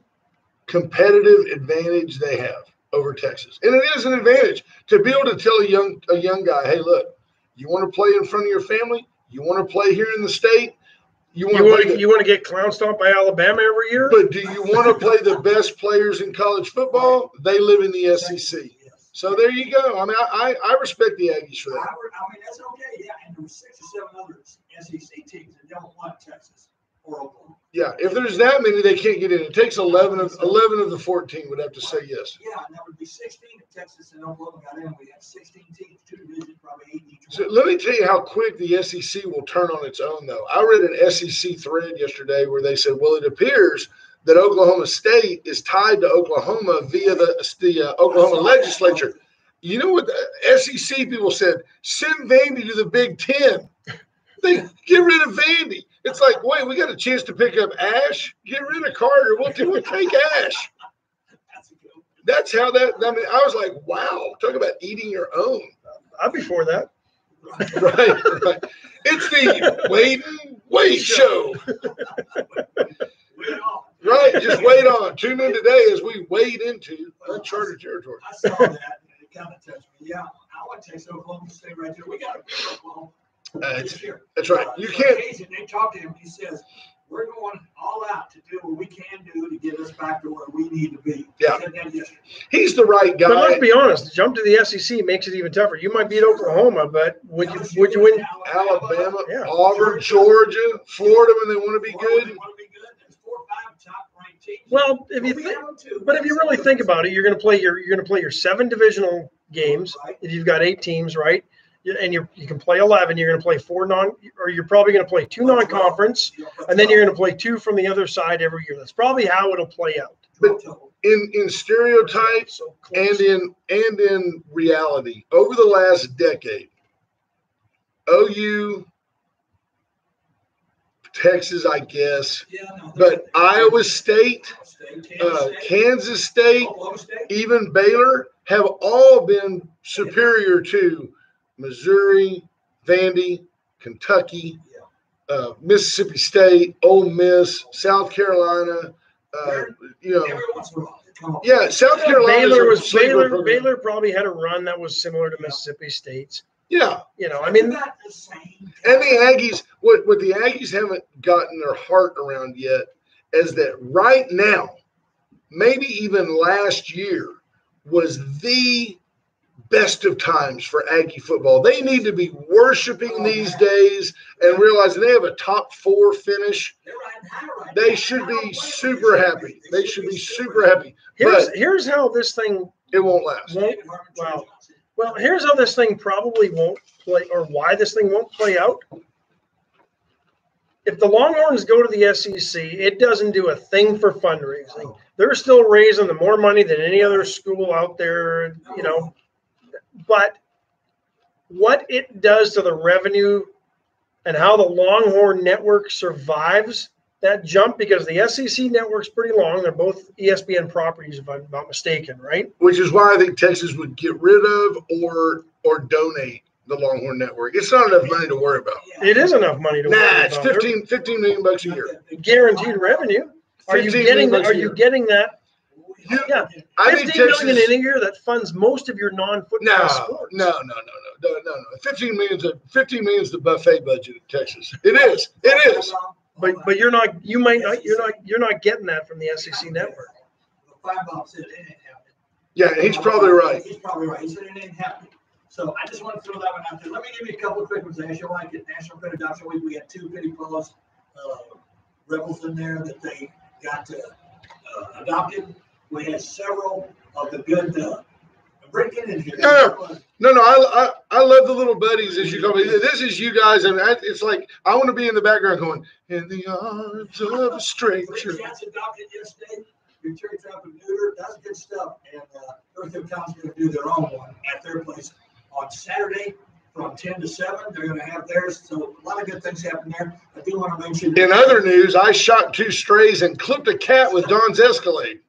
competitive advantage they have over Texas. And it is an advantage to be able to tell a young guy, hey, look, you want to play in front of your family? You want to play here in the state? You want to get clown stomped by Alabama every year? But do you want to play the best players in college football? They live in the SEC. So there you go. I mean, I respect the Aggies for that. I mean, that's okay. Yeah, and there were 6 or 7 other SEC teams that don't want Texas or Oklahoma. Yeah, if there's that many, they can't get in. It takes 11 of the 14 would have to say yes. Yeah, and that would be 16 if Texas and Oklahoma got in. We have 16 teams, 2 divisions, probably 8 each. So let me tell you how quick the SEC will turn on its own, though. I read an SEC thread yesterday where they said, well, it appears that Oklahoma State is tied to Oklahoma via the Oklahoma legislature. You know what the SEC people said? Send Vandy to the Big Ten. They get rid of Vandy. It's like, wait, we got a chance to pick up Ash. Get rid of Carter. We'll take Ash. That's how that. I mean, I was like, wow, talk about eating your own. I'd be for that. Right. It's the wait show. Right. Just wait on. Tune in today as we wade into uncharted territory. I saw that and it kind of touched me. Yeah, I want to take Oklahoma State right there. We got to beat Oklahoma. That's right. You can't. They talk to him. He says, we're going all out to do what we can do to get us back to where we need to be. Yeah. He's the right guy. But let's be honest, jump to the SEC makes it even tougher. You might beat Oklahoma, but would you win? Alabama, yeah. Auburn, Georgia, Florida when they want to be good. Well, if you really think about it, you're going to play your 7 divisional games. If you've got 8 teams, right? And you can play 11. You're going to play 4 you're probably going to play 2 non-conference, and then you're going to play 2 from the other side every year. That's probably how it'll play out. But in stereotypes and in reality, over the last decade, OU, Texas, I guess, but Iowa State, Kansas State, even Baylor have all been superior to Missouri, Vandy, Kentucky, Mississippi State, Ole Miss, South Carolina. South Carolina. Baylor probably had a run that was similar to Mississippi State's. Yeah, I mean, and the Aggies. What the Aggies haven't gotten their heart around yet is that right now, maybe even last year, was the best of times for Aggie football. They need to be worshiping these days and realizing they have a top 4 finish. They should be super happy. They should be super happy. Here's how this thing it won't last. Well, here's how this thing probably won't play, or why this thing won't play out. If the Longhorns go to the SEC, it doesn't do a thing for fundraising. They're still raising the more money than any other school out there, But what it does to the revenue and how the Longhorn network survives that jump, because the SEC network's pretty long. They're both ESPN properties, if I'm not mistaken, right? Which is why I think Texas would get rid of or donate the Longhorn network. It's not enough money to worry about. It is enough money to worry about. It's $15 million a year. Guaranteed revenue. Are you getting that? Yeah, $15 million in a year that funds most of your non-football sports. No. $15 million is the buffet budget of Texas. It is. But you're not getting that from the SEC network. Bob said it didn't happen. Yeah, he's probably right. He said it didn't happen. So I just want to throw that one out there. Let me give you a couple of quick ones. As you like it, National Pet Adoption Week, we had 2 Pity Paws rebels in there that they got adopted. We had several of the good bring it in here. No. I love the little buddies, as you call me. This is you guys, and it's like I want to be in the background going, in the arms of a stranger. Three cats adopted yesterday. Your church up and neuter. That's good stuff. And Earthhill County's going to do their own one at their place on Saturday from 10 to 7. They're going to have theirs. So a lot of good things happen there. I do want to mention. In other news, I shot 2 strays and clipped a cat with Don's Escalade.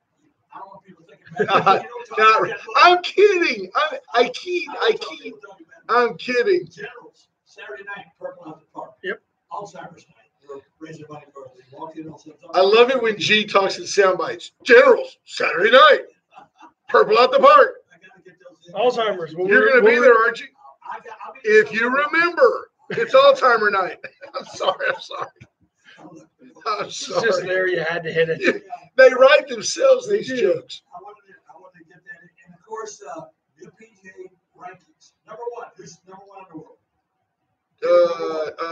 I don't want people thinking I'm kidding. I kid. I'm kidding. Generals, Saturday night, Purple Mountain Park. Yep. Alzheimer's night. we're raising money for it. They walk in on some. I love it when G talks in sound bites. Generals, Saturday night, Purple out the park. I gotta get those in. Alzheimer's. Well, You're going to be there, aren't you? I'll be If you remember, it's Alzheimer night. I'm sorry. I'm It's just sorry. there. You had to hit it. They write themselves They these do. jokes. I wanted to get that in. And of course, new PGA rankings. Number one. Who's number one in the world?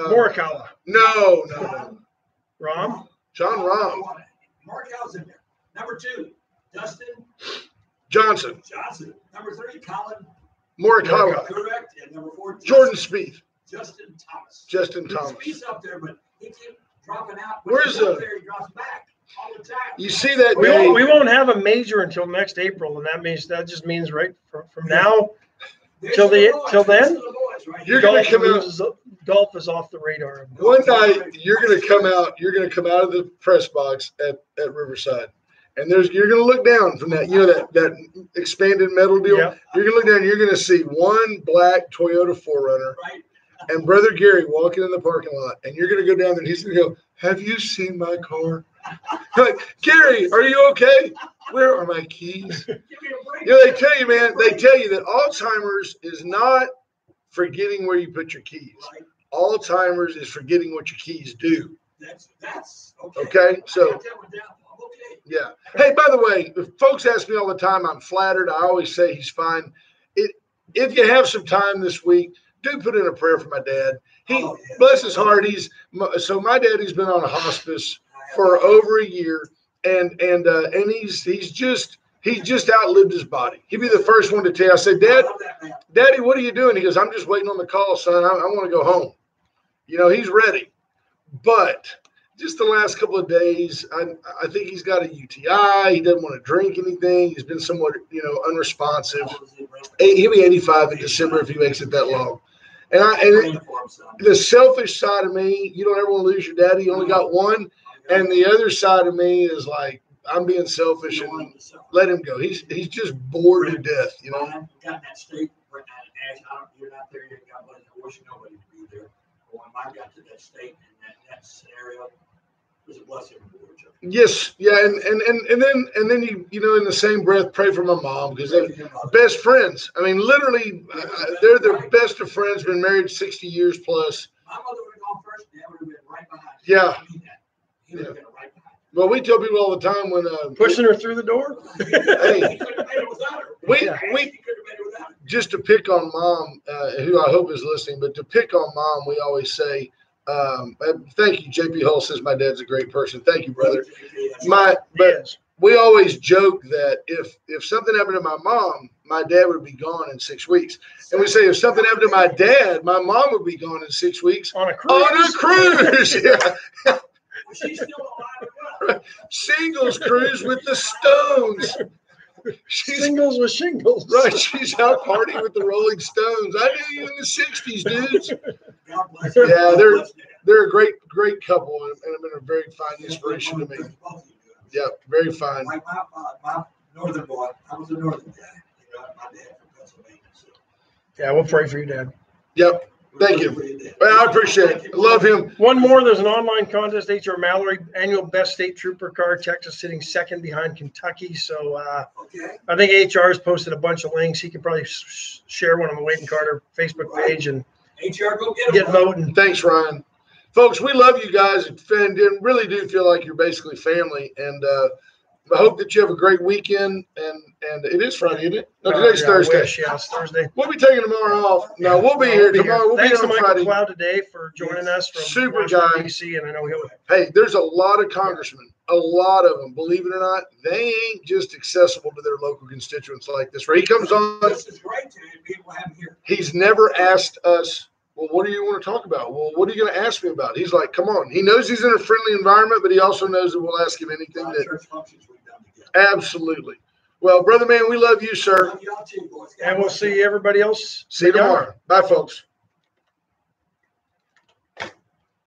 Morikawa. No. Rom. John Rahm. Morikawa's in there. Number two, Dustin Johnson. Johnson. Number three, Colin. Morikawa. Correct. And number four, Jordan Spieth. Justin Thomas. Justin Thomas. Spieth's up there, but he keeps dropping out. Where's When he's up the- there? He drops back all the time. You see that We day? won't have a major until next April, and that just means right from now. There's till the the- boys. till then? There's the boys right You're here. gonna come out- Golf is off the radar. One night you're gonna come out of the press box at Riverside. And you're gonna look down from that, that expanded metal deal. Yep. You're gonna look down, you're gonna see one black Toyota 4Runner Right. and Brother Gary walking in the parking lot, and you're gonna go down there and he's gonna go, "Have you seen my car?" You're like, "Gary, are you okay? Where are my keys?" Give me a break. They tell you, man, they tell you that Alzheimer's is not forgetting where you put your keys. Right. Alzheimer's is forgetting what your keys do. That's okay. Okay, so- I got that one down. I'm okay. Yeah. Hey, by the way, if folks ask me all the time, I'm flattered. I always say he's fine. If you have some time this week, do put in a prayer for my dad. Oh, yeah. Bless his heart. My daddy's been on a hospice for over a year, and he's just outlived his body. He'd be the first one to tell you. I said, I "Dad, love that man. Daddy, what are you doing?" He goes, "I'm just waiting on the call, son. I want to go home." He's ready. But just the last couple of days, I think he's got a UTI. He doesn't want to drink anything. He's been somewhat, unresponsive. He'll be 85 in December if he makes it that long. And the selfish side of me, you don't ever want to lose your daddy. You only got one. And the other side of me is like, I'm being selfish and let him go. He's just bored to death, Got in that state right now, Ash. You're not there yet. God bless you. I wish nobody would be there. But when I got to that state and that scenario, it was a blessing from the Lord. Yes, yeah, and then you in the same breath pray for my mom because they're best friends. I mean, literally, they're the best of friends. Been married 60 years plus. My mother would have gone first. Dad would have been right behind. Yeah. He would have been right behind. Well, we tell people all the time when Pushing her through the door. Hey. He couldn't have made it without her. we He couldn't have made it without her. just to pick on mom, who I hope is listening, but to pick on mom, we always say, thank you, JP Hull says my dad's a great person. Thank you, brother. But Yes. we always joke that if something happened to my mom, my dad would be gone in 6 weeks. And we say if something happened to my dad, my mom would be gone in 6 weeks. On a cruise. On a cruise. Yeah. She's still alive and well. Singles cruise with the Stones. She's Singles with shingles. right. She's out partying with the Rolling Stones. I knew you in the 60s, dudes. God bless you. Yeah, God they're- bless you. They're a great couple and have been a very fine inspiration to me. Yeah, very fine. Like my northern boy, I was a northern guy. My dad from Pennsylvania. So Yeah, we'll pray for your dad. Yep. Thank you. Well, I appreciate it. Love him. One more, there's an online contest, H.R. Mallory, annual best state trooper car, Texas sitting second behind Kentucky. So Okay. I think H.R. has posted a bunch of links. He can probably share one on the Wade and Carter Facebook page and HR, go get him. get voting. Thanks, Ryan. Folks, we love you guys and really do feel like you're basically family. And I hope that you have a great weekend. And it is Friday, isn't it? No, today's Yeah, I Thursday. wish, yeah, it's Thursday. We'll be taking tomorrow off. No, we'll be here tomorrow. We'll Thanks be to here on Michael Friday. Cloud today for joining us from Super Washington, guy. D.C. And I know he'll Hey, there's a lot of congressmen, a lot of them, believe it or not. They ain't just accessible to their local constituents like this. Where he comes on, This is great to be able to have him here. he's never asked us, well, what do you want to talk about? Well, what are you going to ask me about? He's like, come on. He knows he's in a friendly environment, but he also knows that we'll ask him anything that Church functions we've done together. absolutely. Well, brother man, we love you, sir. Love y'all too, boys. And we'll see everybody else. See you tomorrow. Bye, folks.